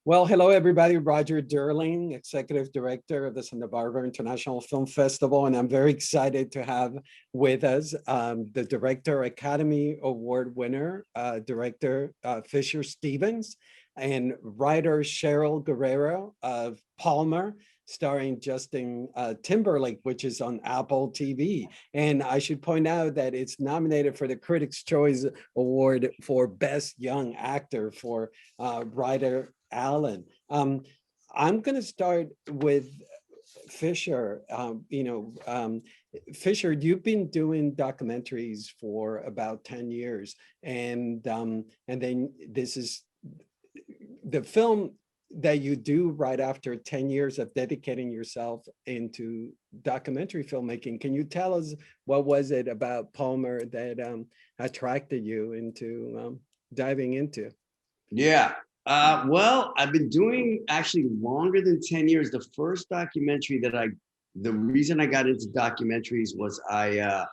Well, hello, everybody. Roger Durling, Executive Director of the Santa Barbara International Film Festival. And I'm very excited to have with us the Director, Academy Award winner, Director Fisher Stevens, and writer Cheryl Guerriero of Palmer, starring Justin Timberlake, which is on Apple TV. And I should point out that it's nominated for the Critics' Choice Award for Best Young Actor for writer Allen. I'm going to start with Fisher. Fisher, you've been doing documentaries for about 10 years, and then this is the film that you do right after 10 years of dedicating yourself into documentary filmmaking. Can you tell us what was it about Palmer that attracted you into diving into? Yeah. Well, I've been doing actually longer than 10 years. The first documentary the reason I got into documentaries was I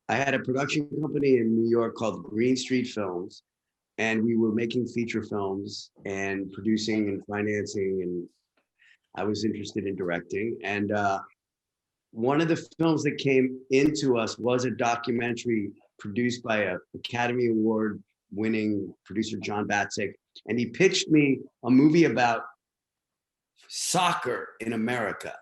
had a production company in New York called Green Street Films, and we were making feature films and producing and financing, and I was interested in directing. And one of the films that came into us was a documentary produced by a Academy Award winning producer, John Batzik. And he pitched me a movie about soccer in America.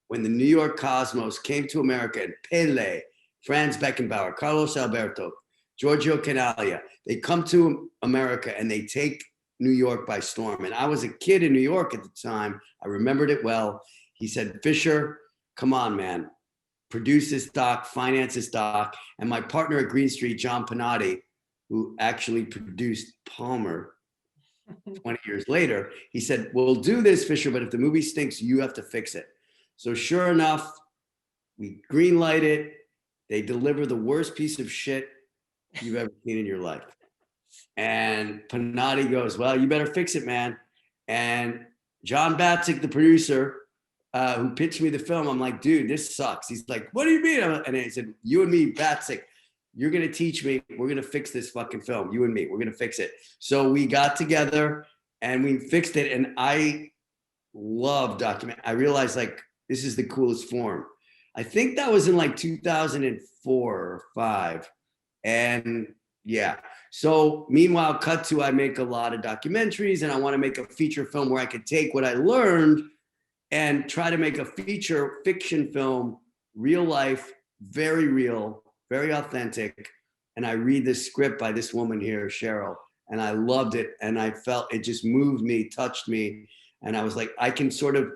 When the New York Cosmos came to America, and Pele, Franz Beckenbauer, Carlos Alberto, Giorgio Canaglia, they come to America and they take New York by storm. And I was a kid in New York at the time. I remembered it well. He said, Fisher, come on, man. Produce this doc, finance this doc. And my partner at Green Street, John Pinotti, who actually produced Palmer 20 years later, he said, we'll do this, Fisher, but if the movie stinks, you have to fix it. So sure enough, we greenlight it. They deliver the worst piece of shit you've ever seen in your life. And Pinotti goes, well, you better fix it, man. And John Batzik, the producer, who pitched me the film, I'm like, dude, this sucks. He's like, what do you mean? And he said, you and me, Batzik, you're going to teach me. We're going to fix this fucking film. You and me, we're going to fix it. So we got together and we fixed it. And I love document. I realized like, this is the coolest form. I think that was in like 2004 or 5. And yeah. So meanwhile, cut to, I make a lot of documentaries and I want to make a feature film where I could take what I learned and try to make a feature fiction film, real life, very real, very authentic. And I read this script by this woman here, Cheryl, and I loved it. And I felt it just moved me, touched me. And I was like, I can sort of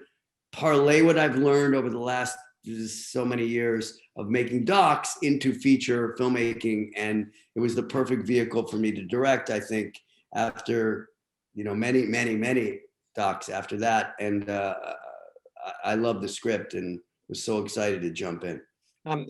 parlay what I've learned over the last so many years of making docs into feature filmmaking. And it was the perfect vehicle for me to direct, I think, after, many docs after that. And I love the script and was so excited to jump in.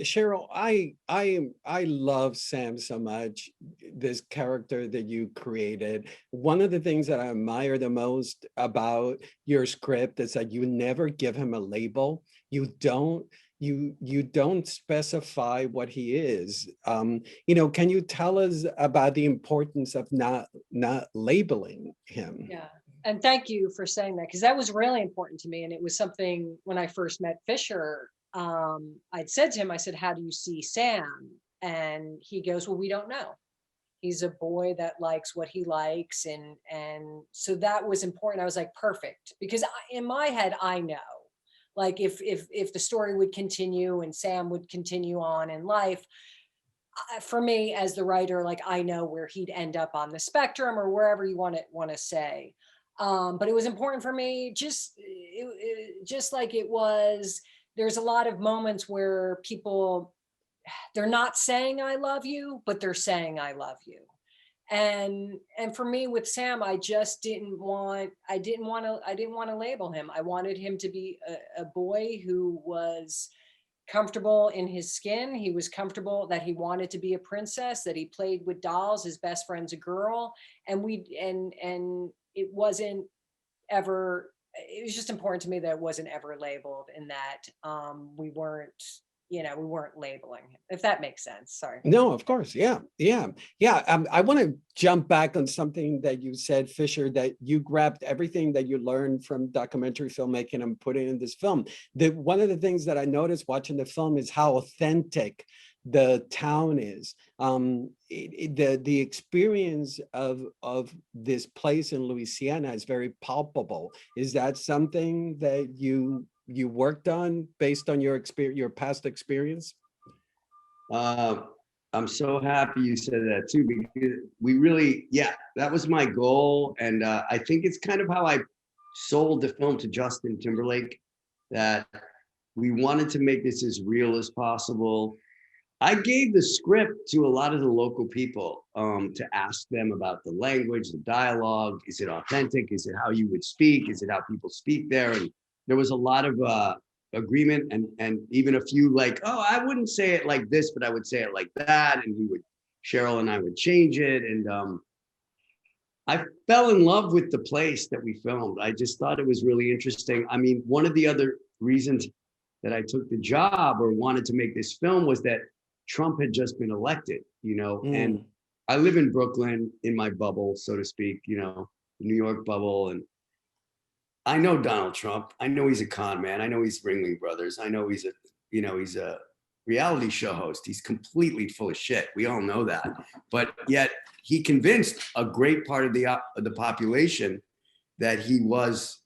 Cheryl, I love Sam so much, this character that you created. One of the things that I admire the most about your script is that you never give him a label. You don't specify what he is. Can you tell us about the importance of not labeling him? Yeah. And thank you for saying that, because that was really important to me. And it was something when I first met Fisher, I'd said to him, I said, how do you see Sam? And he goes, well, we don't know. He's a boy that likes what he likes. And so that was important. I was like, perfect. Because in my head, I know, like if the story would continue and Sam would continue on in life, for me as the writer, like I know where he'd end up on the spectrum or wherever you want to say. But it was important for me, just like it was. There's a lot of moments where people, they're not saying I love you, but they're saying I love you. And for me with Sam, I just didn't want to label him. I wanted him to be a boy who was comfortable in his skin. He was comfortable that he wanted to be a princess, that he played with dolls. His best friend's a girl. And it wasn't ever, it was just important to me that it wasn't ever labeled, and that we weren't you know, we weren't labeling him, if that makes sense. Sorry. No, of course. Yeah. Yeah. Yeah. I want to jump back on something that you said, Fisher, that you grabbed everything that you learned from documentary filmmaking and put it in this film. One of the things that I noticed watching the film is how authentic the town is. The experience of this place in Louisiana is very palpable. Is that something that you worked on based on your experience, your past experience? I'm so happy you said that too, because we really, yeah, that was my goal. And I think it's kind of how I sold the film to Justin Timberlake, that we wanted to make this as real as possible. I gave the script to a lot of the local people to ask them about the language, the dialogue. Is it authentic? Is it how you would speak? Is it how people speak there? And there was a lot of agreement, and even a few like, oh, I wouldn't say it like this, but I would say it like that. And Cheryl and I would change it. And I fell in love with the place that we filmed. I just thought it was really interesting. I mean, one of the other reasons that I took the job or wanted to make this film was that Trump had just been elected, and I live in Brooklyn in my bubble, so to speak, the New York bubble. And I know Donald Trump. I know he's a con man. I know he's Ringling Brothers. I know he's a reality show host. He's completely full of shit. We all know that. But yet he convinced a great part of the population that he was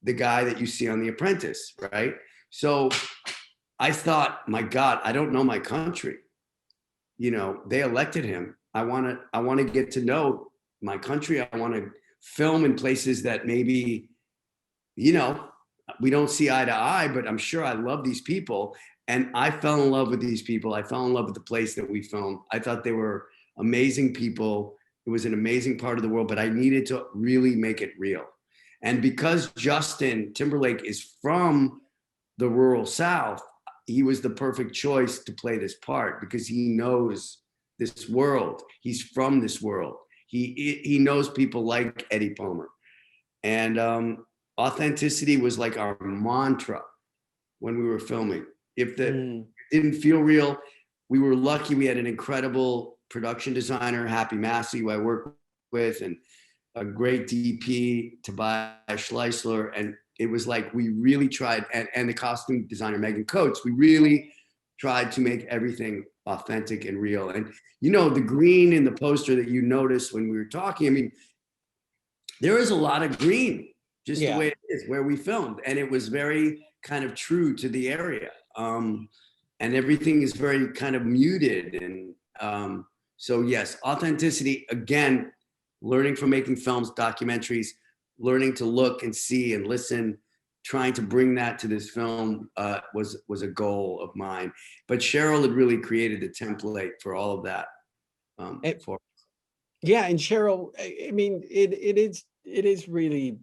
the guy that you see on The Apprentice, right? So I thought, my God, I don't know my country. They elected him. I want to get to know my country. I want to film in places that maybe, we don't see eye to eye, but I'm sure I love these people. And I fell in love with these people. I fell in love with the place that we filmed. I thought they were amazing people. It was an amazing part of the world, but I needed to really make it real. And because Justin Timberlake is from the rural South, he was the perfect choice to play this part because he knows this world. He's from this world. He knows people like Eddie Palmer. And authenticity was like our mantra when we were filming. If it didn't feel real, we were lucky. We had an incredible production designer, Happy Massey, who I work with, and a great DP, Tobias Schleisler. And it was like we really tried, and the costume designer, Megan Coates, we really tried to make everything authentic and real. And the green in the poster that you noticed when we were talking, I mean, there is a lot of green, just the way it is where we filmed. And it was very kind of true to the area. And everything is very kind of muted. And so yes, authenticity, again, learning from making films, documentaries, learning to look and see and listen, trying to bring that to this film was a goal of mine. But Cheryl had really created the template for all of that. Yeah, and Cheryl, I mean, it is really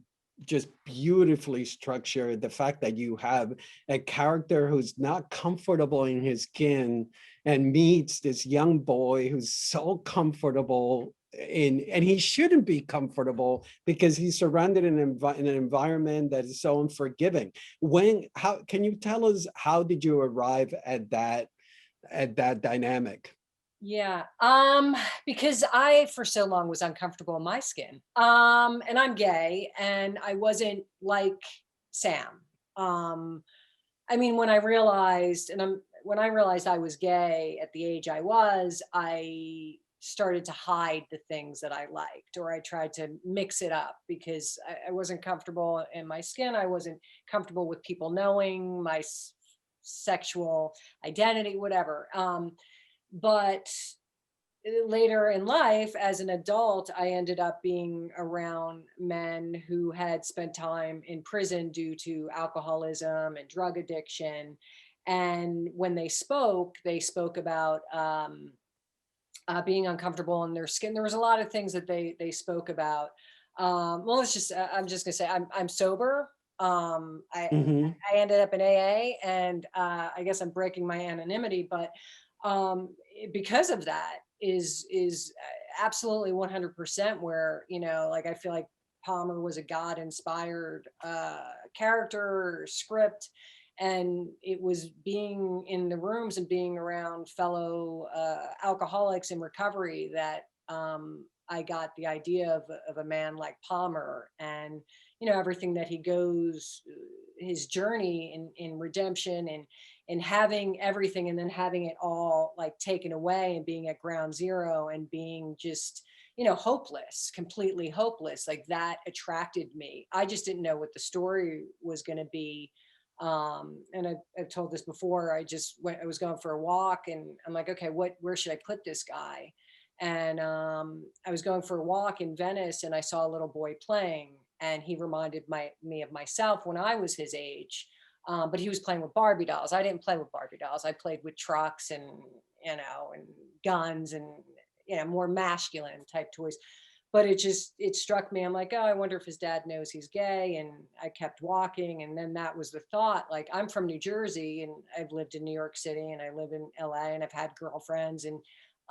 just beautifully structured. The fact that you have a character who's not comfortable in his skin and meets this young boy who's so comfortable and he shouldn't be comfortable because he's surrounded in an environment that is so unforgiving. How can you tell us, how did you arrive at that dynamic? Yeah, because I for so long was uncomfortable in my skin. And I'm gay and I wasn't like Sam. I mean, when I realized I was gay at the age I was, I started to hide the things that I liked, or I tried to mix it up because I wasn't comfortable in my skin. I wasn't comfortable with people knowing my sexual identity, whatever. But later in life, as an adult, I ended up being around men who had spent time in prison due to alcoholism and drug addiction. And when they spoke about being uncomfortable in their skin. There was a lot of things that they spoke about. Well, I'm just gonna say I'm sober. I ended up in AA, and I guess I'm breaking my anonymity, but because of that is absolutely 100% where, like, I feel like Palmer was a God inspired character or script. And it was being in the rooms and being around fellow alcoholics in recovery that I got the idea of a man like Palmer, and everything that he goes, his journey in redemption, and having everything and then having it all like taken away and being at ground zero and being just hopeless, completely hopeless. Like that attracted me. I just didn't know what the story was going to be. And I've told this before. I was going for a walk and I'm like, okay, where should I put this guy? And I was going for a walk in Venice and I saw a little boy playing, and he reminded me of myself when I was his age. But he was playing with Barbie dolls. I didn't play with Barbie dolls. I played with trucks and and guns and more masculine type toys. But it struck me. I'm like, oh, I wonder if his dad knows he's gay. And I kept walking, and then that was the thought. Like, I'm from New Jersey, and I've lived in New York City, and I live in LA, and I've had girlfriends, and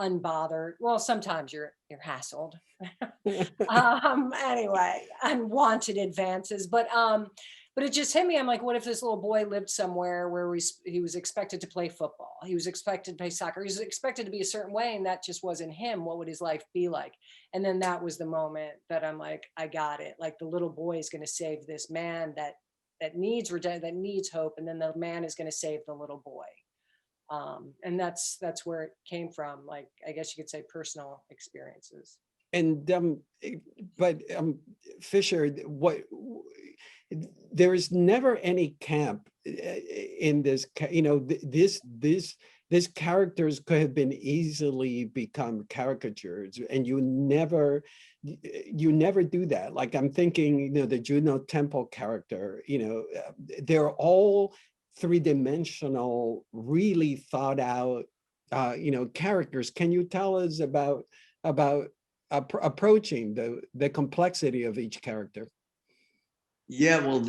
unbothered. Well, sometimes you're hassled. Anyway, unwanted advances, but it just hit me. I'm like, what if this little boy lived somewhere where he was expected to play football, he was expected to play soccer, he was expected to be a certain way, and that just wasn't him? What would his life be like? And then that was the moment that I'm like, I got it. Like, the little boy is going to save this man that needs that needs hope, and then the man is going to save the little boy. And that's where it came from. Like, I guess you could say personal experiences. And but Fisher, there is never any camp in this. This characters could have been easily become caricatures, and you never do that. Like, I'm thinking, the Juno Temple character. They're all three-dimensional, really thought out, characters. Can you tell us about approaching the complexity of each character? Yeah, well,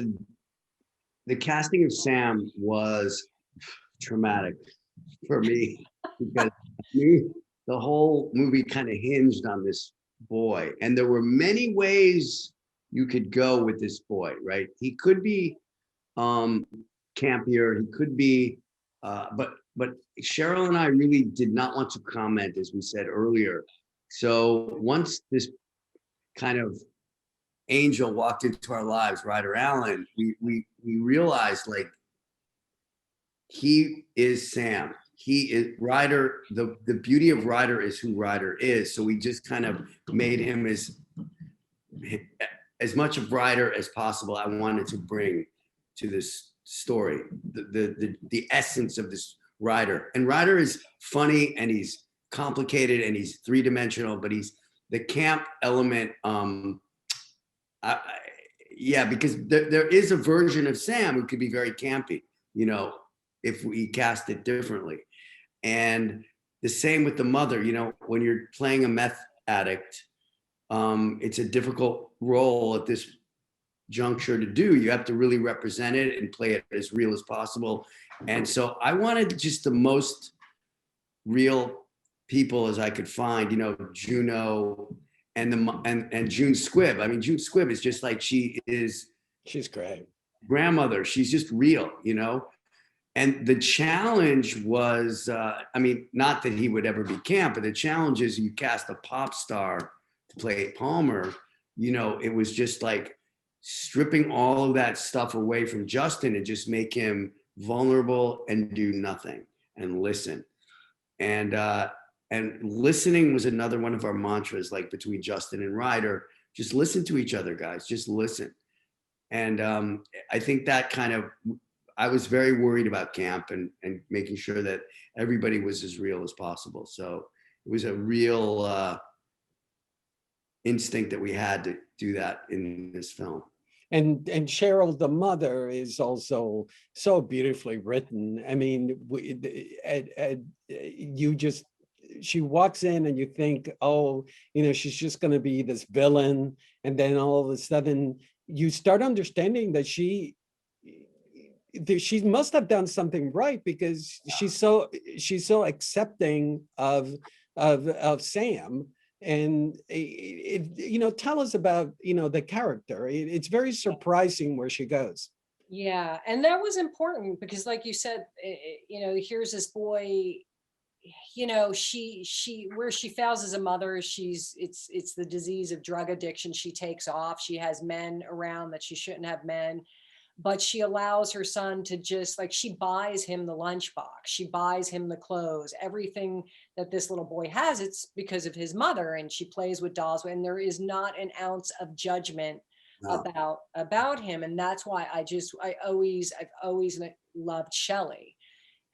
the casting of Sam was traumatic for me because the whole movie kind of hinged on this boy, and there were many ways you could go with this boy, right? He could be campier, he could be, but Cheryl and I really did not want to comment, as we said earlier. So once this kind of angel walked into our lives, Ryder Allen, we realized, like, he is Sam. He is Ryder. The beauty of Ryder is who Ryder is. So we just kind of made him as much of Ryder as possible. I wanted to bring to this story the essence of this Ryder. And Ryder is funny, and he's complicated, and he's three-dimensional, but he's the camp element. Yeah, because there is a version of Sam who could be very campy, if we cast it differently. And the same with the mother. When you're playing a meth addict, it's a difficult role at this juncture to do. You have to really represent it and play it as real as possible. And so I wanted just the most real people as I could find, Juno and June Squibb. I mean, June Squibb is just like, she's great. Grandmother. She's just real, And the challenge was, not that he would ever be camp, but the challenge is you cast a pop star to play Palmer. It was just like stripping all of that stuff away from Justin and just make him vulnerable and do nothing and listen. And listening was another one of our mantras, like between Justin and Ryder. Just listen to each other, guys. Just listen. And I think that I was very worried about camp and making sure that everybody was as real as possible. So it was a real instinct that we had to do that in this film. And Cheryl, the mother, is also so beautifully written. I mean, she walks in and you think, oh, she's just going to be this villain. And then all of a sudden you start understanding that she must have done something right, because she's so accepting of Sam. And tell us about the character. It's very surprising where she goes. Yeah, and that was important because like you said, here's this boy, she where she fails as a mother, it's the disease of drug addiction. She takes off. She has men around that she shouldn't have men, but she allows her son to just like, she buys him the lunchbox, she buys him the clothes, everything that this little boy has, it's because of his mother, and she plays with dolls, and there is not an ounce of judgment No. about him. And that's why I've always loved Shelley.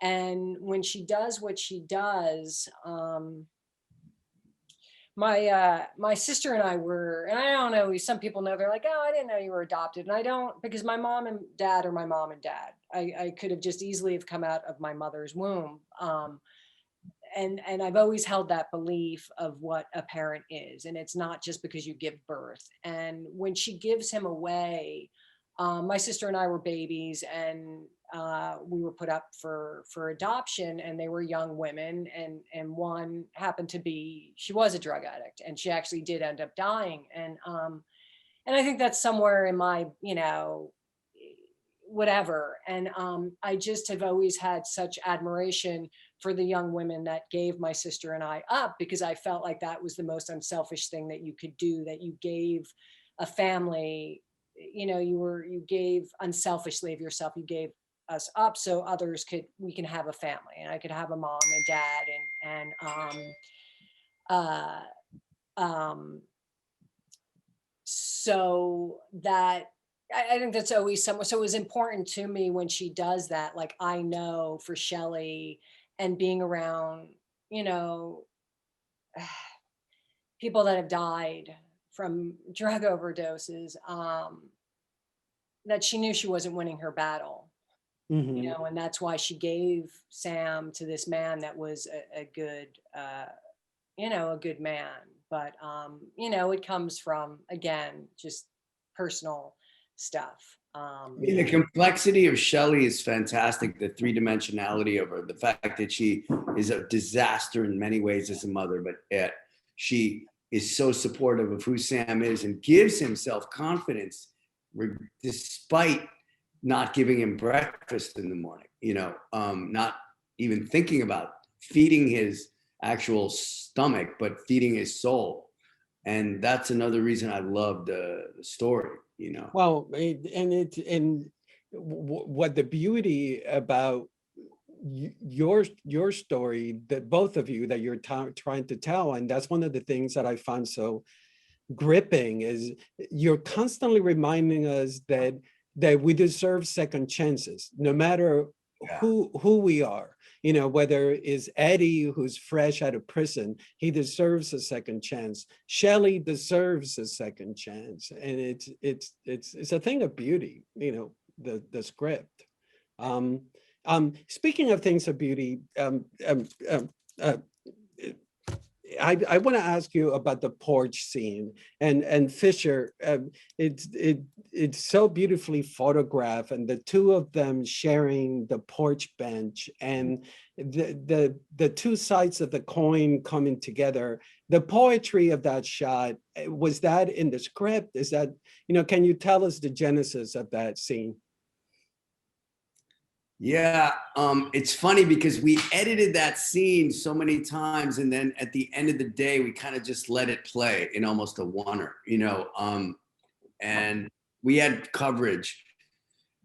And when she does what she does, my sister and I were, and I don't know, some people know, they're like, oh, I didn't know you were adopted. And I don't, because my mom and dad are my mom and dad. I could have just easily have come out of my mother's womb. And I've always held that belief of what a parent is, and it's not just because you give birth. And when she gives him away, my sister and I were babies, and we were put up for adoption, and they were young women, and one happened to be, she was a drug addict, and she actually did end up dying. And I think that's somewhere in my, whatever. And I just have always had such admiration for the young women that gave my sister and I up, because I felt like that was the most unselfish thing that you could do, that you gave a family, you gave unselfishly of yourself, you gave us up so others we can have a family, and I could have a mom and dad, and so that I think that's always somewhere. So it was important to me when she does that. Like, I know for Shelley, and being around, you know, people that have died from drug overdoses, that she knew she wasn't winning her battle, Mhm. and that's why she gave Sam to this man that was a good, a good man. But, it comes from, again, just personal stuff. I mean, the complexity of Shelley is fantastic. The three-dimensionality of her, the fact that she is a disaster in many ways as a mother, but yet she is so supportive of who Sam is and gives him self-confidence despite not giving him breakfast in the morning, not even thinking about feeding his actual stomach, but feeding his soul. And that's another reason I love the story. Well, and what the beauty about your story, that both of you, that you're trying to tell, and that's one of the things that I found so gripping, is you're constantly reminding us that we deserve second chances, no matter who we are. Whether it's Eddie, who's fresh out of prison, he deserves a second chance. Shelley deserves a second chance, and it's a thing of beauty. The script. Speaking of things of beauty, uh, I want to ask you about the porch scene, and Fisher. It's so beautifully photographed, and the two of them sharing the porch bench, and the two sides of the coin coming together. The poetry of that shot, was that in the script? Is that, can you tell us the genesis of that scene? Yeah, it's funny because we edited that scene so many times, and then at the end of the day, we kind of just let it play in almost a oneer, and we had coverage,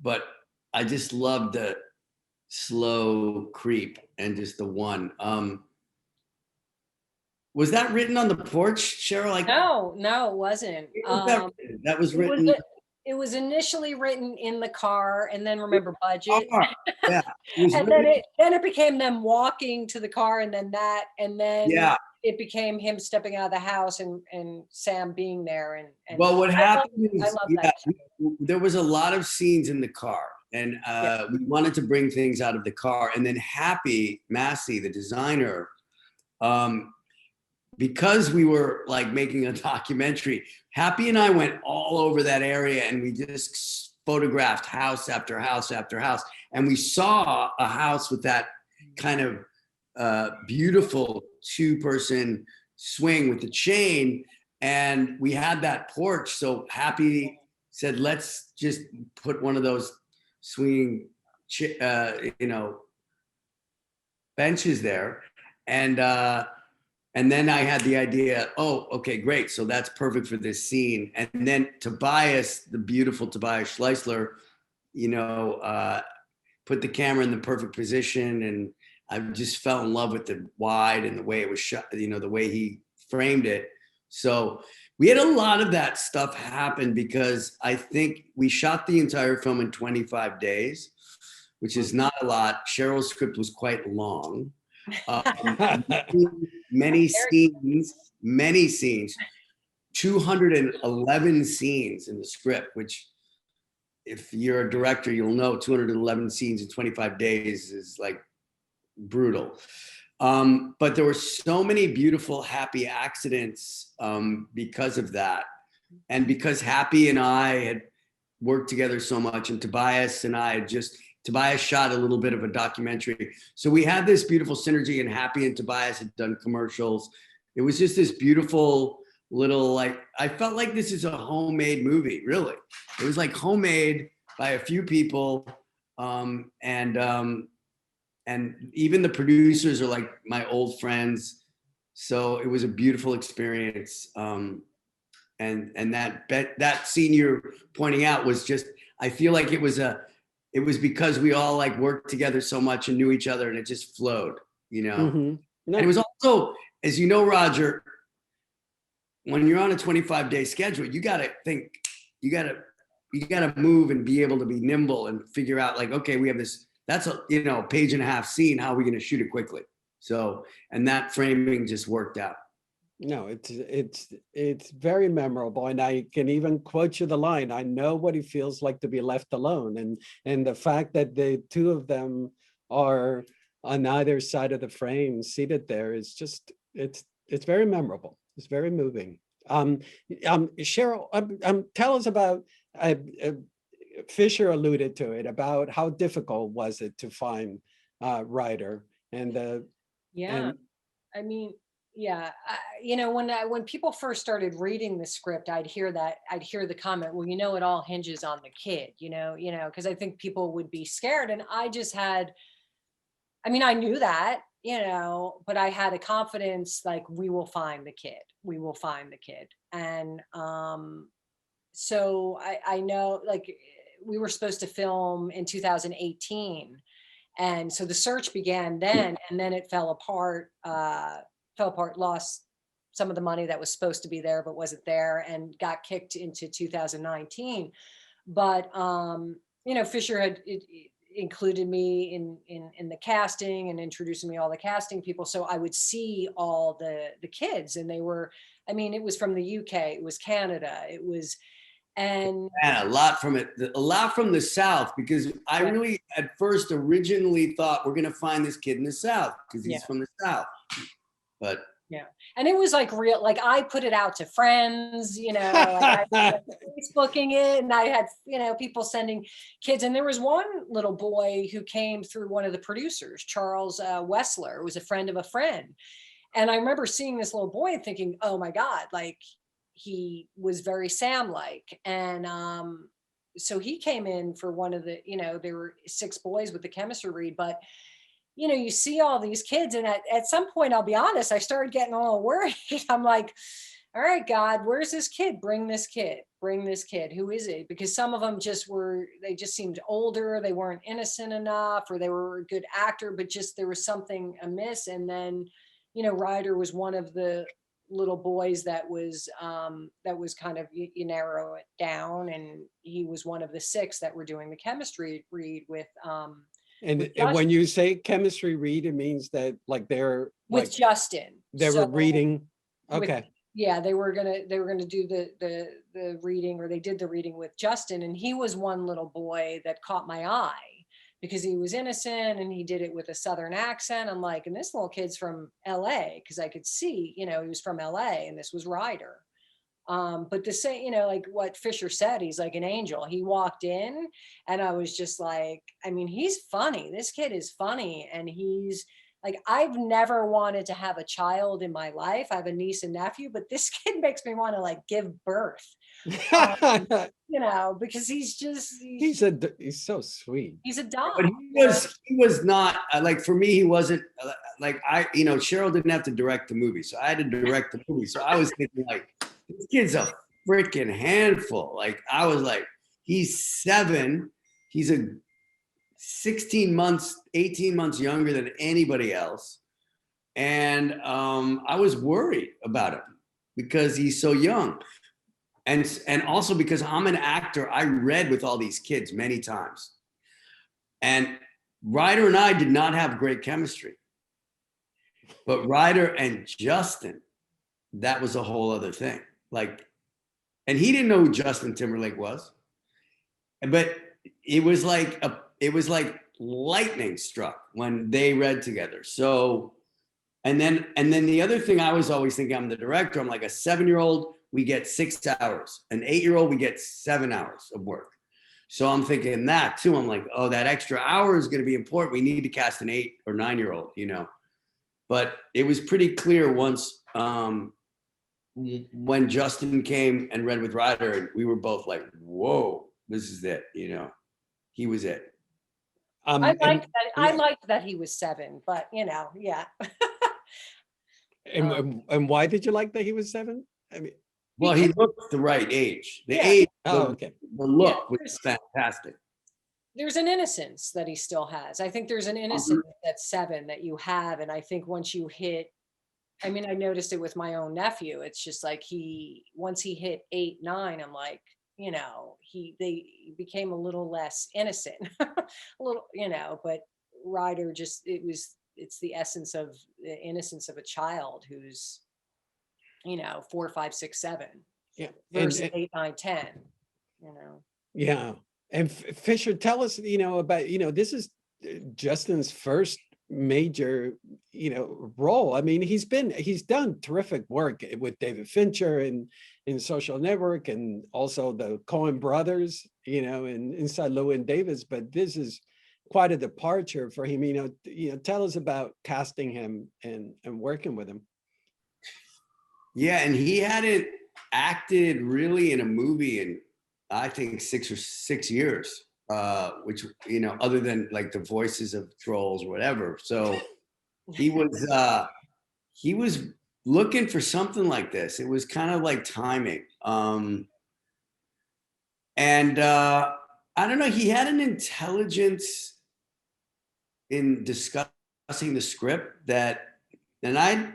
but I just loved the slow creep and just the one. Was that written on the porch, Cheryl? No, it wasn't. That was written. It was initially written in the car, and then, remember, budget. Yeah. And then it became them walking to the car, and then yeah. it became him stepping out of the house, and Sam being there. And well, what happened is, I love that. There was a lot of scenes in the car, and we wanted to bring things out of the car. And then Happy Massey, the designer, because we were like making a documentary, Happy and I went all over that area, and we just photographed house after house after house. And we saw a house with that kind of beautiful two-person swing with the chain. And we had that porch. So Happy said, let's just put one of those swinging, you know, benches there. And then I had the idea, oh, okay, great. So that's perfect for this scene. And then Tobias, the beautiful Tobias Schleisler, you know, put the camera in the perfect position. And I just fell in love with the wide and the way it was shot, you know, the way he framed it. So we had a lot of that stuff happen because I think we shot the entire film in 25 days, which is not a lot. Cheryl's script was quite long. Many scenes, 211 scenes in the script, which if you're a director, you'll know 211 scenes in 25 days is like brutal. But there were so many beautiful, happy accidents because of that. And because Happy and I had worked together so much, and Tobias and I had Tobias shot a little bit of a documentary. So we had this beautiful synergy, and Happy and Tobias had done commercials. It was just this beautiful little, like, I felt like this is a homemade movie, really. It was like homemade by a few people. And even the producers are like my old friends. So it was a beautiful experience. And that scene you're pointing out was just, I feel like it was because we all like worked together so much and knew each other, and it just flowed, you know. Mm-hmm. No. And it was also, as you know, Roger, when you're on a 25-day schedule, you gotta think, you gotta move and be able to be nimble and figure out like, okay, we have this, that's a, you know, page and a half scene, how are we gonna shoot it quickly? So, and that framing just worked out. No, it's very memorable, and I can even quote you the line, "I know what it feels like to be left alone," and the fact that the two of them are on either side of the frame, seated there, is just it's very memorable. It's very moving. Cheryl, tell us about. Fisher alluded to it, about how difficult was it to find writer and Yeah, and I mean, yeah, you know, when people first started reading the script, I'd hear the comment, well, you know, it all hinges on the kid, you know, because I think people would be scared, and I just had, I mean, I knew that, you know, but I had a confidence like we will find the kid, and so I know, like, we were supposed to film in 2018, and so the search began then, and then it fell apart, lost some of the money that was supposed to be there but wasn't there, and got kicked into 2019. But you know, Fisher had included me in the casting and introducing me all the casting people, so I would see all the kids, and they were, I mean, it was from the UK, it was Canada, it was, and Yeah, a lot from the South, because I yeah, really at first originally thought we're gonna find this kid in the South because he's yeah. from the South. But Yeah. And it was like real, like I put it out to friends, you know, like I was Facebooking it, and I had, you know, people sending kids. And there was one little boy who came through one of the producers, Charles Wessler, who was a friend of a friend. And I remember seeing this little boy and thinking, oh my God, like he was very Sam-like. And so he came in for one of the, you know, there were 6 boys with the chemistry read, but you know, you see all these kids, and at some point, I'll be honest, I started getting a little worried. I'm like, all right, God, where's this kid? Bring this kid. Who is it? Because some of them they just seemed older. They weren't innocent enough, or they were a good actor, but just there was something amiss. And then, you know, Ryder was one of the little boys that was kind of, you narrow it down, and he was one of the 6 that were doing the chemistry read with And when you say chemistry read, it means that like they're with like Justin. they were reading. With, Okay. yeah, they were gonna do the reading, or they did the reading with Justin, and he was one little boy that caught my eye because he was innocent and he did it with a Southern accent. I'm like, and this little kid's from LA, because I could see, you know, he was from LA, and this was Ryder. But the same, you know, like what Fisher said, he's like an angel. He walked in, and I was just like, I mean, he's funny. This kid is funny, and he's Like, I've never wanted to have a child in my life. I have a niece and nephew, but this kid makes me want to like give birth, you know, because He's so sweet. he's a But doll. he was not like, for me, he wasn't like, Cheryl didn't have to direct the movie, so I had to direct the movie. So I was thinking like, this kid's a freaking handful. Like, I was like, he's 7. He's a 16 months, 18 months younger than anybody else. And I was worried about him because he's so young. And also because I'm an actor, I read with all these kids many times. And Ryder and I did not have great chemistry. But Ryder and Justin, that was a whole other thing. Like, and he didn't know who Justin Timberlake was. But it was like lightning struck when they read together. So, and then the other thing I was always thinking, I'm the director, I'm like, a 7-year-old, we get 6 hours. An 8-year-old, we get 7 hours of work. So I'm thinking that too. I'm like, oh, that extra hour is going to be important. We need to cast an 8 or 9-year-old, But it was pretty clear once when Justin came and read with Ryder, and we were both like, whoa, this is it, He was it. I liked that he was 7, but yeah. And why did you like that he was 7? I mean, well, he looked the right age. The Yeah. age, okay. The look was fantastic. There's an innocence that he still has. I think there's an innocence at 7 that you have, and I think once you hit, I mean, I noticed it with my own nephew. It's just like once he hit 8, 9, I'm like, they became a little less innocent, a little, but Ryder it's the essence of the innocence of a child who's, 4, 5, 6, 7, Yeah. versus 8, 9, 10, Yeah. And Fisher, tell us, about, this is Justin's first major, role. I mean, he's done terrific work with David Fincher and in Social Network, and also the Coen brothers, and Inside Llewyn Davis, but this is quite a departure for him. Tell us about casting him and working with him. Yeah, and he hadn't acted really in a movie in, I think, 6 years, which, other than like the voices of trolls or whatever. So he was looking for something like this. It was kind of like timing. And I don't know, he had an intelligence in discussing the script and I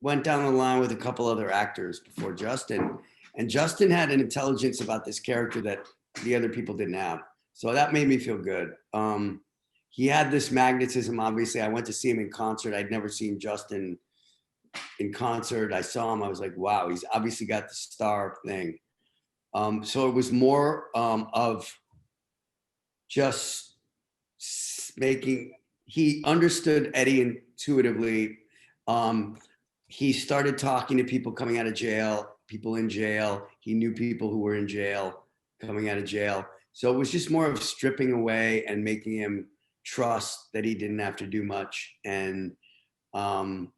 went down the line with a couple other actors before Justin, and Justin had an intelligence about this character that the other people didn't have. So that made me feel good. He had this magnetism. Obviously, I went to see him in concert. I'd never seen Justin in concert. I saw him. I was like, wow, he's obviously got the star thing. So it was more of just he understood Eddie intuitively. He started talking to people coming out of jail, people in jail. He knew people who were in jail, coming out of jail. So it was just more of stripping away and making him trust that he didn't have to do much. And it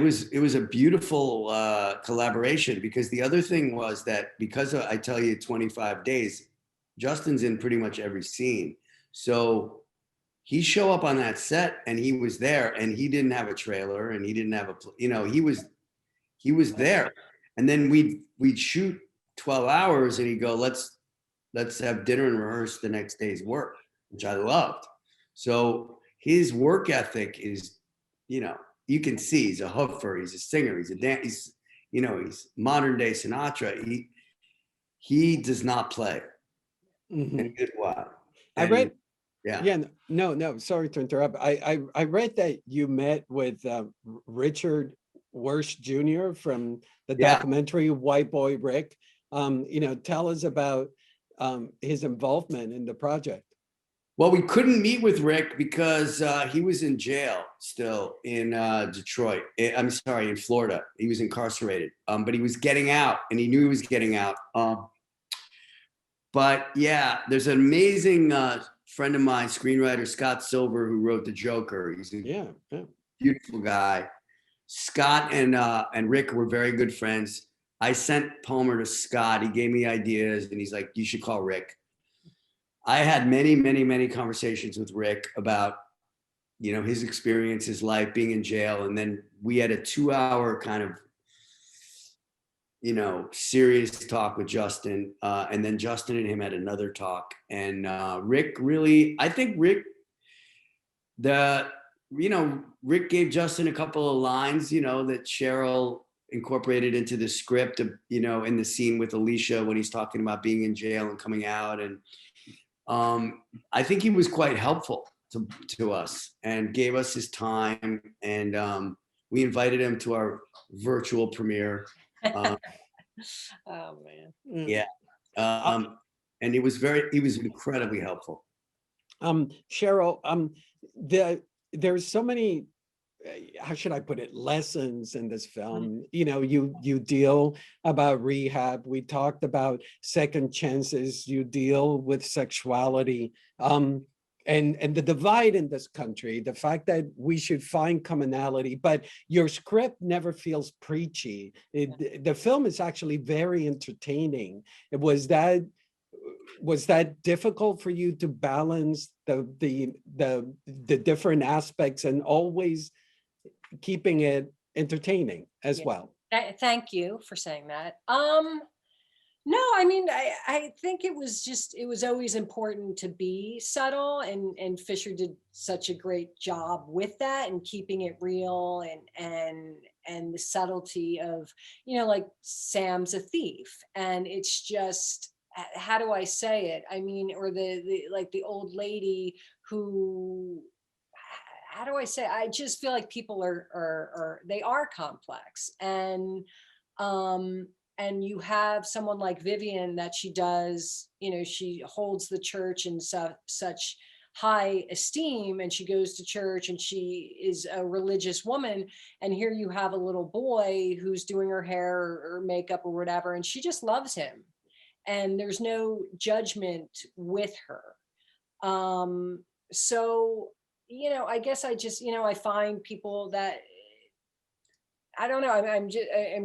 was a beautiful collaboration, because the other thing was that because I tell you 25 days, Justin's in pretty much every scene. So he show up on that set and he was there, and he didn't have a trailer, and he didn't have he was there. And then we'd shoot 12 hours and he'd go, let's have dinner and rehearse the next day's work, which I loved. So his work ethic is, you can see he's a hoofer, he's a singer, he's modern day Sinatra. He does not play. Mm-hmm. And good while. I read. Yeah. No. Sorry to interrupt. I read that you met with Richard Wersch Jr. from the documentary White Boy Rick. Tell us about his involvement in the project. Well, we couldn't meet with Rick because he was in jail still in Detroit. I'm sorry, in Florida. He was incarcerated, but he was getting out, and he knew he was getting out. But yeah, there's an amazing friend of mine, screenwriter Scott Silver, who wrote The Joker. He's a Yeah, yeah. beautiful guy. Scott and Rick were very good friends. I sent Palmer to Scott. He gave me ideas, and he's like, "You should call Rick." I had many, many, many conversations with Rick about, his experience, his life being in jail, and then we had a 2-hour kind of, serious talk with Justin, and then Justin and him had another talk, and Rick really, I think Rick gave Justin a couple of lines, that Cheryl incorporated into the script, in the scene with Alicia when he's talking about being in jail and coming out. And I think he was quite helpful to us and gave us his time. And we invited him to our virtual premiere. Oh, man. Yeah. And he was incredibly helpful. Cheryl, there's so many, how should I put it, lessons in this film. You deal about rehab. We talked about second chances. You deal with sexuality, and the divide in this country, the fact that we should find commonality, but your script never feels preachy. The film is actually very entertaining. Was that difficult for you to balance the different aspects and always keeping it entertaining as well? Thank you for saying that. No, I mean, I think it was always important to be subtle, and Fisher did such a great job with that and keeping it real, and the subtlety of, like Sam's a thief, and it's just, how do I say it? I mean, or the old lady who, how do I say, I just feel like people they are complex, and you have someone like Vivian that she does, she holds the church in such high esteem, and she goes to church, and she is a religious woman, and here you have a little boy who's doing her hair or makeup or whatever, and she just loves him, and there's no judgment with her. So, I guess I just, I find people that, I don't know, I'm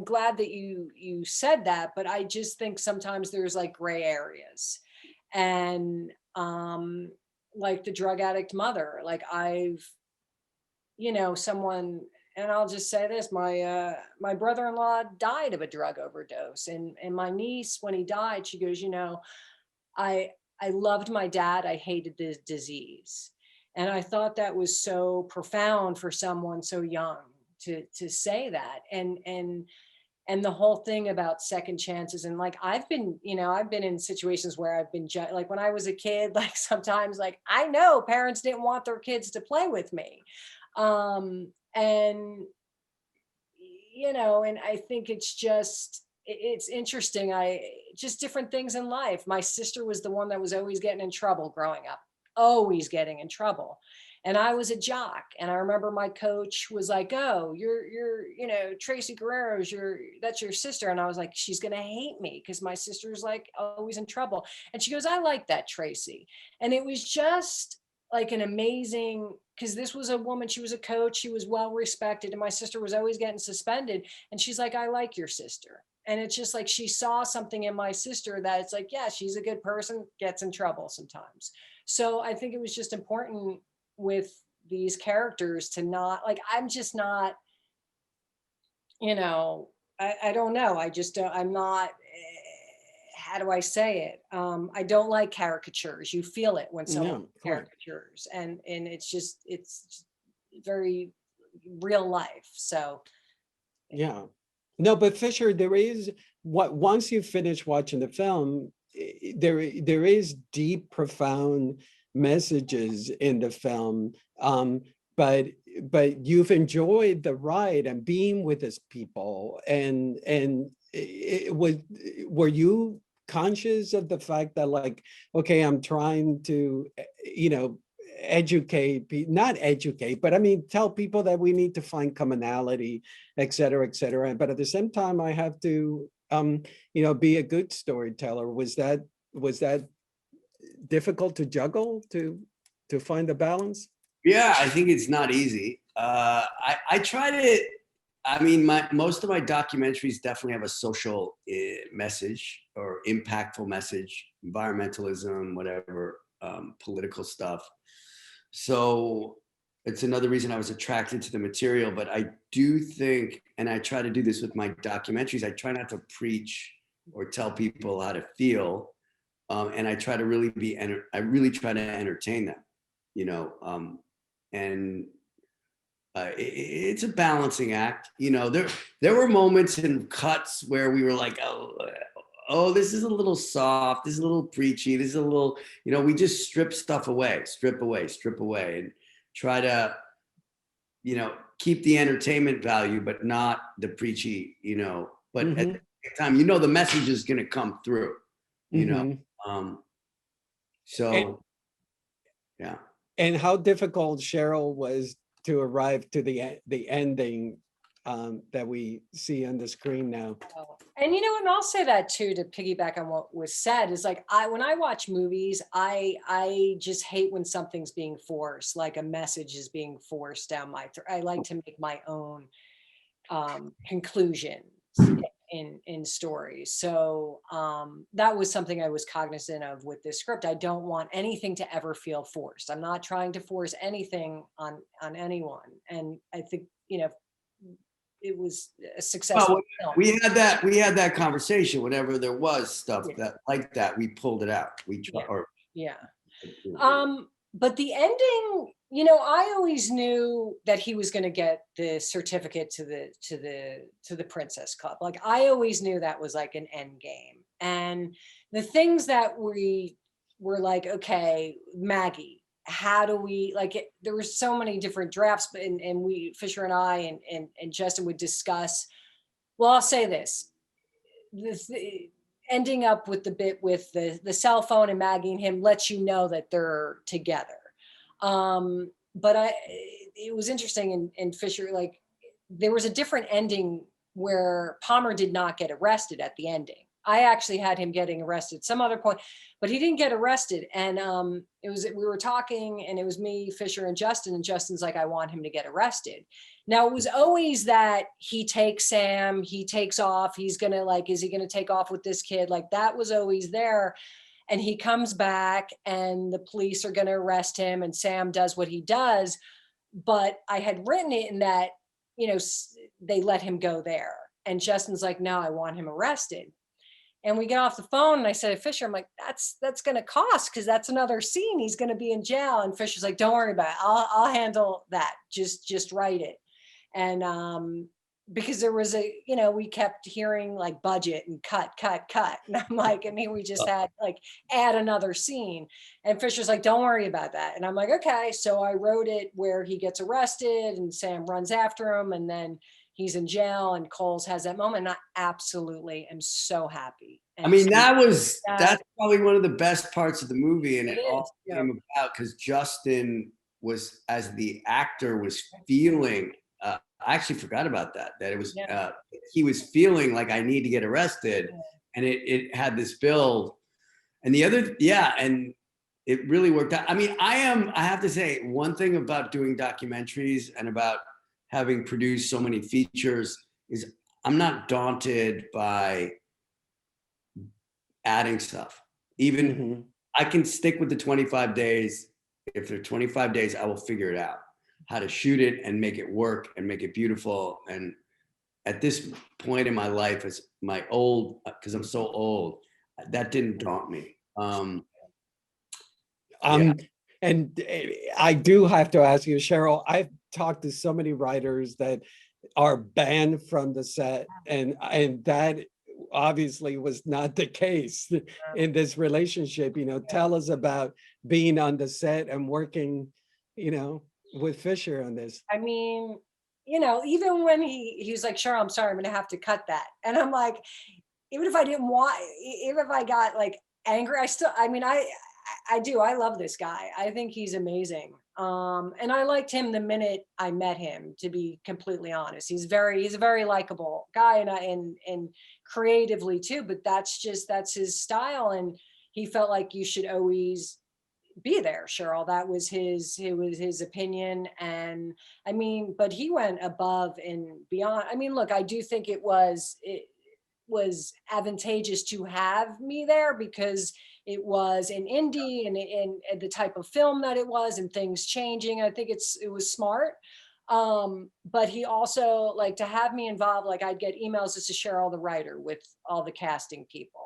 glad that you said that, but I just think sometimes there's like gray areas, and like the drug addict mother, like someone, and I'll just say this, my brother-in-law died of a drug overdose, and my niece, when he died, she goes, I loved my dad, I hated the disease. And I thought that was so profound for someone so young to say that. And the whole thing about second chances, and like I've been in situations where I've been like when I was a kid, like sometimes, like I know parents didn't want their kids to play with me. And I think it's interesting. Just different things in life. My sister was the one that was always getting in trouble growing up, always getting in trouble. And I was a jock. And I remember my coach was like, "Oh, you're Tracy Guerrero's, that's your sister." And I was like, "She's going to hate me because my sister's like always in trouble." And she goes, "I like that, Tracy." And it was just like an amazing, because this was a woman, she was a coach, she was well respected, and my sister was always getting suspended. And she's like, "I like your sister." And it's just like, she saw something in my sister that it's like, yeah, she's a good person, gets in trouble sometimes. So I think it was just important with these characters to not, like, I'm just not, I don't know. I just don't, I'm not, how do I say it? I don't like caricatures. You feel it when someone caricatures, and it's very real life. So. Yeah. No, but Fisher, there is once you finish watching the film, there is deep, profound messages in the film. But you've enjoyed the ride and being with these people, and were you conscious of the fact that, like, okay, I'm trying to, not educate, but I mean, tell people that we need to find commonality, et cetera, et cetera. But at the same time, I have to, be a good storyteller. Was that difficult to juggle to find the balance? Yeah, I think it's not easy. I try to. I mean, most of my documentaries definitely have a social message or impactful message, environmentalism, whatever, political stuff. So it's another reason I was attracted to the material. But I do think, and I try to do this with my documentaries, I try not to preach or tell people how to feel, and I try to really I really try to entertain them, you know, and it's a balancing act. You know, there were moments in cuts where we were like, oh, this is a little soft, this is a little preachy, this is a little, you know, we just strip stuff away, strip away, and try to, you know, keep the entertainment value, but not the preachy, you know. But at the same time, you know, the message is going to come through, you know. So yeah. And how difficult, Cheryl, was to arrive to the ending that we see on the screen now? And you know, and I'll say that too, to piggyback on what was said, is like, when I watch movies, I just hate when something's being forced, like a message is being forced down my throat. I like to make my own conclusions in stories. So that was something I was cognizant of with this script. I don't want anything to ever feel forced. I'm not trying to force anything on anyone. And I think, you know, it was a successful film. We had that conversation. Whenever there was stuff that like that, we pulled it out. We tried. But the ending, you know, I always knew that he was going to get the certificate to the Princess Club. Like, I always knew that was like an end game. And the things that we were like, okay, Maggie, how do we, like, there were so many different drafts, and we, Fisher and I and Justin would discuss. Well, I'll say this, ending up with the bit with the cell phone and Maggie and him lets you know that they're together. But it was interesting, and Fisher, like, there was a different ending where Palmer did not get arrested at the ending. I actually had him getting arrested some other point, but he didn't get arrested. And we were talking, and it was me, Fisher, and Justin's like, I want him to get arrested. Now, it was always that he takes Sam, he takes off, he's gonna, like, is he gonna take off with this kid? Like, that was always there. And he comes back and the police are gonna arrest him, and Sam does what he does. But I had written it in that, you know, they let him go there. And Justin's like, no, I want him arrested. And we get off the phone, and I said to Fisher, I'm like, that's going to cost, because that's another scene. He's going to be in jail. And Fisher's like, don't worry about it. I'll handle that. Just write it. And because there was you know, we kept hearing like budget and cut. And I'm like, I mean, we just had like add another scene. And Fisher's like, don't worry about that. And I'm like, okay. So I wrote it where he gets arrested and Sam runs after him, and then he's in jail, and Coles has that moment. And I absolutely am so happy. And I mean, so that's probably one of the best parts of the movie, and it all yeah. came about because Justin was, as the actor, was feeling. I actually forgot about that. That it was he was feeling like, I need to get arrested, and it had this build, and the other and it really worked out. I mean, I have to say, one thing about doing documentaries and about having produced so many features is I'm not daunted by adding stuff. Even I can stick with the 25 days. If they're 25 days, I will figure it out how to shoot it and make it work and make it beautiful. And at this point in my life, as my old, because I'm so old, that didn't daunt me. And I do have to ask you, Cheryl, I've talked to so many writers that are banned from the set, and that obviously was not the case in this relationship. You know, tell us about being on the set and working, you know, with Fisher on this. I mean, you know, even when he was like, Cheryl, I'm sorry, I'm gonna have to cut that. And I'm like, even if I didn't want, even if I got like angry, I do. I love this guy. I think he's amazing. And I liked him the minute I met him, to be completely honest. He's a very likable guy, and creatively too, but that's his style. And, he felt like you should always be there, Cheryl. That was his opinion. And I mean, but he went above and beyond. I mean, look, I do think it was advantageous to have me there because it was an indie and the type of film that it was and things changing. I think it was smart. But he also, like, to have me involved, like I'd get emails, this is Cheryl the writer, with all the casting people.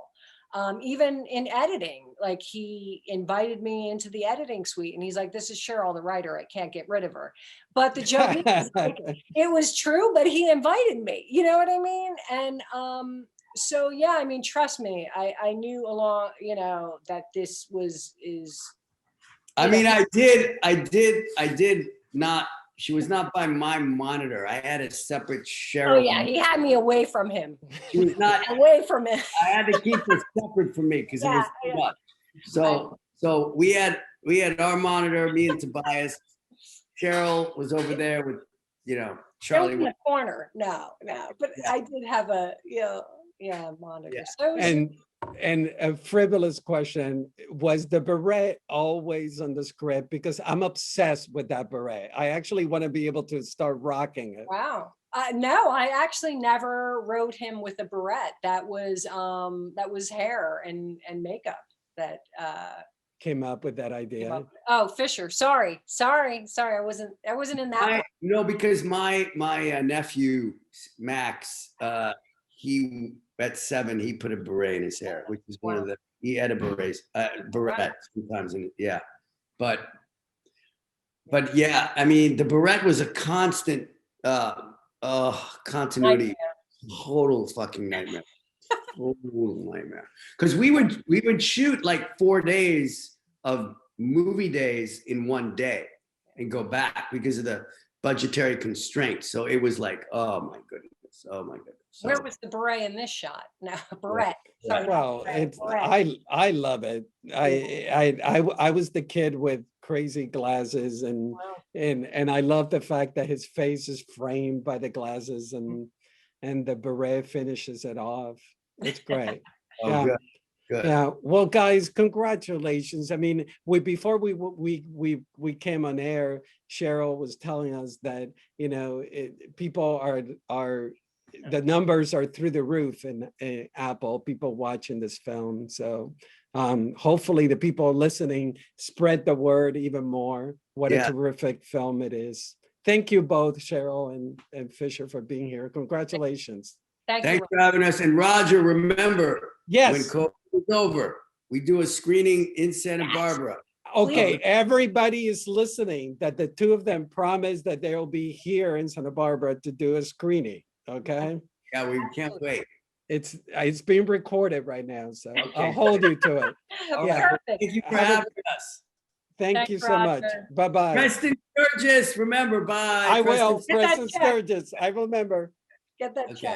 Even in editing, like he invited me into the editing suite and he's like, this is Cheryl the writer, I can't get rid of her. But the joke is, like, it was true, but he invited me, you know what I mean? And so yeah, I mean, trust me, I knew along, you know, that this is. I mean, I did not, she was not by my monitor. I had a separate Cheryl. Oh yeah, he had me away from him. She was not, Away from him. I had to keep her separate from me because it was too much. So we had our monitor, me and Tobias. Cheryl was over there with, you know, Charlie in Charlie. the corner. No, but Yeah. I did have a monitor. Yeah. So it was- And a frivolous question, was the beret always on the script? Because I'm obsessed with that beret. I actually want to be able to start rocking it. wow. No, I actually never wrote him with a beret. That was hair and makeup that Came up with that came idea. up. Oh, Fisher. Sorry. I wasn't in that one. No, because my nephew Max, he at 7 he put a beret in his hair, which is one of the, he had a beret sometimes, and yeah, but yeah, I mean the beret was a constant continuity, total fucking nightmare. Total nightmare. Because we would shoot like 4 days of movie days in one day and go back because of the budgetary constraints. So it was like, oh my goodness. So, Where was the beret in this shot? No, beret. Yeah. Sorry, Well, beret, it's beret. I love it. I was the kid with crazy glasses and Wow. and I love the fact that his face is framed by the glasses and the beret finishes it off. It's great. oh, Yeah. good. Yeah. Well, guys, congratulations. I mean, before we came on air, Cheryl was telling us that, you know, people are the numbers are through the roof in Apple, people watching this film. So hopefully the people listening spread the word even more. What a terrific film it is. Thank you both, Cheryl and Fisher, for being here. Congratulations. Thank you. Thanks for having us. And Roger, remember, Yes. when COVID is over, we do a screening in Santa Barbara. Okay, everybody is listening that the two of them promised that they'll be here in Santa Barbara to do a screening, okay? Yeah, we can't wait. It's being recorded right now, so I'll hold you to it. All Yeah. right. Perfect. Thank you for Have a- having us. Thank Thanks, you so much. Roger. Bye-bye. Preston Sturgis, remember, bye. I will, Preston Get that Preston check. Sturgis, I remember. Get that Okay. check.